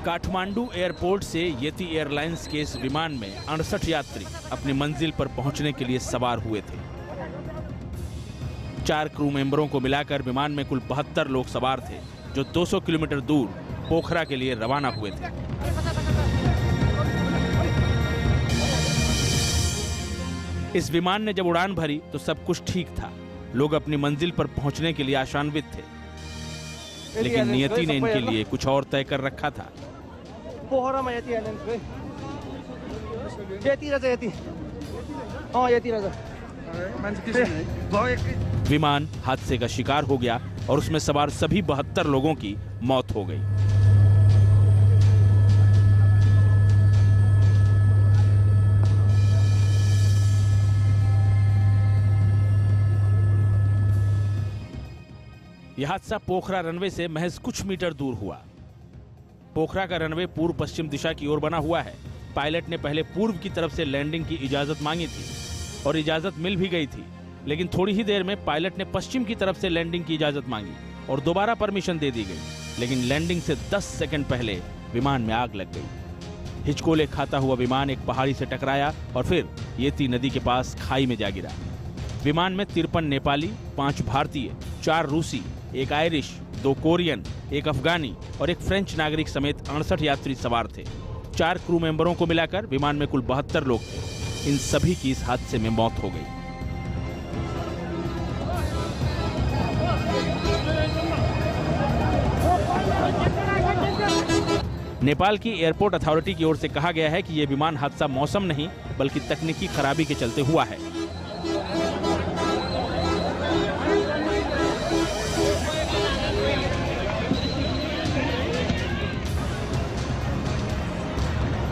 Kathmandu airport से येती airlines के इस विमान में 68 यात्री अपनी मंजिल पर पहुंचने के लिए सवार हुए थे। 4 क्रू मेंबरों को मिलाकर विमान में कुल 72 लोग सवार थे, जो 200 किलोमीटर दूर पोखरा के लिए रवाना हुए थे। इस विमान ने जब उड़ान भरी तो सब कुछ ठीक था। लोग अपनी मंजिल पर पहुंचने के लिए आशान्वित थे, लेकिन नियति ने इनके लिए कुछ और तय कर रखा था। विमान हादसे का शिकार हो गया और उसमें सवार सभी 72 लोगों की मौत हो गई। यह हादसा पोखरा रनवे से महज कुछ मीटर दूर हुआ। पोखरा का रनवे पूर्व पश्चिम दिशा की ओर बना हुआ है। पायलट ने पहले पूर्व की तरफ से लैंडिंग की इजाजत मांगी थी और इजाजत मिल भी गई थी, लेकिन थोड़ी ही देर में पायलट ने पश्चिम की तरफ से लैंडिंग की इजाजत मांगी और दोबारा परमिशन दे दी गई, लेकिन लैंडिंग से 10 सेकंड पहले विमान में आग लग गई। हिचकोले खाता हुआ विमान एक पहाड़ी से टकराया और फिर येती नदी के पास खाई में जा गिरा। विमान में 53 नेपाली, 5 भारतीय, 4 रूसी, 1 आयरिश, 2 कोरियन, 1 अफगानी और 1 फ्रेंच नागरिक समेत 68 यात्री सवार थे। 4 क्रू मेंबरों को मिलाकर विमान में कुल 72 लोग थे। इन सभी की इस हादसे में मौत हो गई। नेपाल की एयरपोर्ट अथॉरिटी की ओर से कहा गया है कि यह विमान हादसा मौसम नहीं बल्कि तकनीकी खराबी के चलते हुआ है।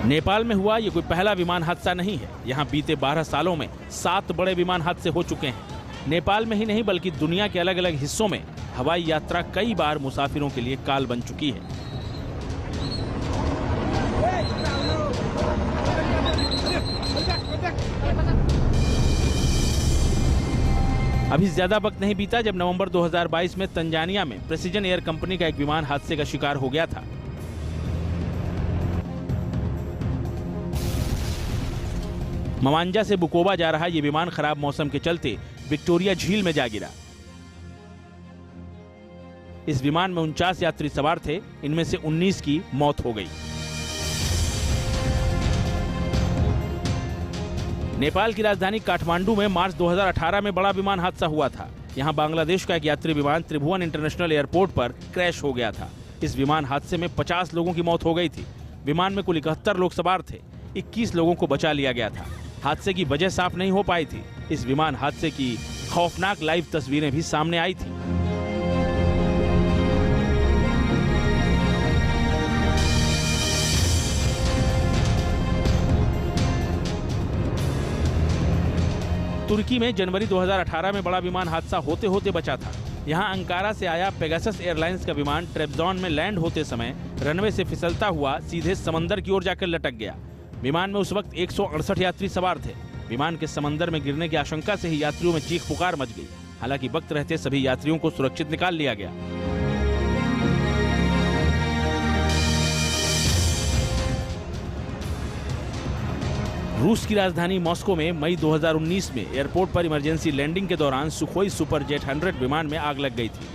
नेपाल में हुआ ये कोई पहला विमान हादसा नहीं है। यहाँ बीते 12 सालों में 7 बड़े विमान हादसे हो चुके हैं। नेपाल में ही नहीं बल्कि दुनिया के अलग अलग हिस्सों में हवाई यात्रा कई बार मुसाफिरों के लिए काल बन चुकी है। अभी ज्यादा वक्त नहीं बीता जब नवंबर 2022 में तंजानिया में प्रेसिजन एयर कंपनी का एक विमान हादसे का शिकार हो गया था। मवांजा से बुकोवा जा रहा ये विमान खराब मौसम के चलते विक्टोरिया झील में जा गिरा। इस विमान में 49 यात्री सवार थे, इनमें से 19 की मौत हो गई। नेपाल की राजधानी काठमांडू में मार्च 2018 में बड़ा विमान हादसा हुआ था। यहां बांग्लादेश का एक यात्री विमान त्रिभुवन इंटरनेशनल एयरपोर्ट पर क्रैश हो गया था। इस विमान हादसे में 50 लोगों की मौत हो गई थी। विमान में कुल 71 लोग सवार थे। 21 लोगों को बचा लिया गया था। हादसे की वजह साफ नहीं हो पाई थी। इस विमान हादसे की खौफनाक लाइव तस्वीरें भी सामने आई थी। तुर्की में जनवरी 2018 में बड़ा विमान हादसा होते होते बचा था। यहां अंकारा से आया पेगासस एयरलाइंस का विमान ट्रेबजॉन में लैंड होते समय रनवे से फिसलता हुआ सीधे समंदर की ओर जाकर लटक गया। विमान में उस वक्त 168 यात्री सवार थे। विमान के समंदर में गिरने की आशंका से ही यात्रियों में चीख पुकार मच गई। हालांकि वक्त रहते सभी यात्रियों को सुरक्षित निकाल लिया गया। रूस की राजधानी मॉस्को में मई 2019 में एयरपोर्ट पर इमरजेंसी लैंडिंग के दौरान सुखोई सुपरजेट 100 विमान में आग लग गई थी,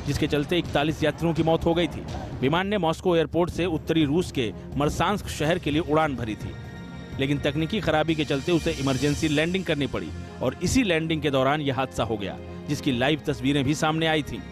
जिसके चलते 41 यात्रियों की मौत हो गई थी। विमान ने मॉस्को एयरपोर्ट से उत्तरी रूस के मर्सांस्क शहर के लिए उड़ान भरी थी, लेकिन तकनीकी खराबी के चलते उसे इमरजेंसी लैंडिंग करनी पड़ी और इसी लैंडिंग के दौरान यह हादसा हो गया, जिसकी लाइव तस्वीरें भी सामने आई थी।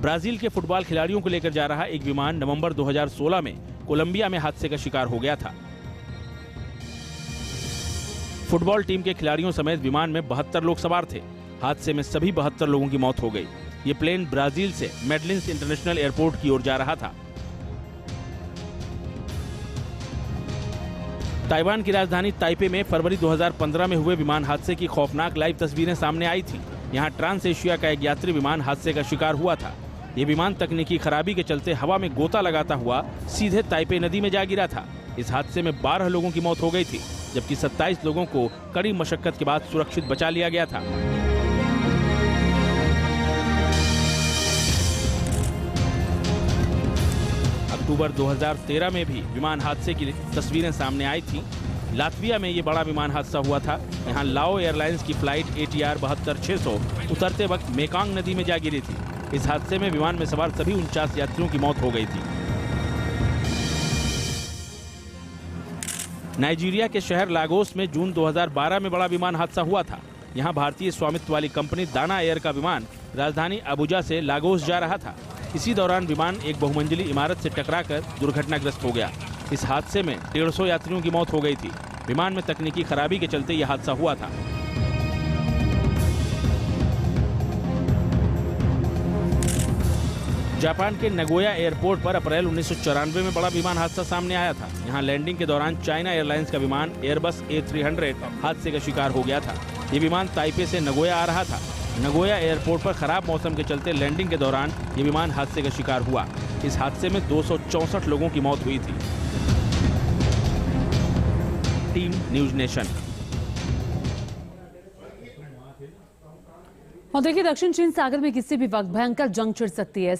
ब्राजील के फुटबॉल खिलाड़ियों को लेकर जा रहा एक विमान नवंबर 2016 में कोलंबिया में हादसे का शिकार हो गया था। फुटबॉल टीम के खिलाड़ियों समेत विमान में 72 लोग सवार थे। हादसे में सभी 72 लोगों की मौत हो गई। ये प्लेन ब्राजील से मेडलिन्स इंटरनेशनल एयरपोर्ट की ओर जा रहा था। ताइवान की राजधानी ताइपे में फरवरी 2015 में हुए विमान हादसे की खौफनाक लाइव तस्वीरें सामने आई थी। यहाँ ट्रांस एशिया का एक यात्री विमान हादसे का शिकार हुआ था। ये विमान तकनीकी खराबी के चलते हवा में गोता लगाता हुआ सीधे ताइपे नदी में जा गिरा था। इस हादसे में 12 लोगों की मौत हो गई थी, जबकि 27 लोगों को कड़ी मशक्कत के बाद सुरक्षित बचा लिया गया था। अक्टूबर 2013 में भी विमान हादसे की तस्वीरें सामने आई थी। लातविया में ये बड़ा विमान हादसा हुआ था। यहाँ लाओ एयरलाइंस की फ्लाइट ATR 72-600 उतरते वक्त मेकांग नदी में जा गिरी थी। इस हादसे में विमान में सवार सभी 49 यात्रियों की मौत हो गई थी। नाइजीरिया के शहर लागोस में जून 2012 में बड़ा विमान हादसा हुआ था। यहाँ भारतीय स्वामित्व वाली कंपनी दाना एयर का विमान राजधानी अबुजा से लागोस जा रहा था। इसी दौरान विमान एक बहुमंजिली इमारत से टकराकर दुर्घटनाग्रस्त हो गया। इस हादसे में 150 यात्रियों की मौत हो गई थी। विमान में तकनीकी खराबी के चलते यह हादसा हुआ था। जापान के नगोया एयरपोर्ट पर अप्रैल 1994 में बड़ा विमान हादसा सामने आया था। यहां लैंडिंग के दौरान चाइना एयरलाइंस का विमान एयरबस A300 हादसे का शिकार हो गया था। ये विमान ताइपे से नगोया आ रहा था। नगोया एयरपोर्ट पर खराब मौसम के चलते लैंडिंग के दौरान ये विमान हादसे का शिकार हुआ। इस हादसे में 264 लोगों की मौत हुई थी। Team news nation. और देखिए, दक्षिण चीन सागर में किसी भी वक्त भयंकर जंग छिड़ सकती है।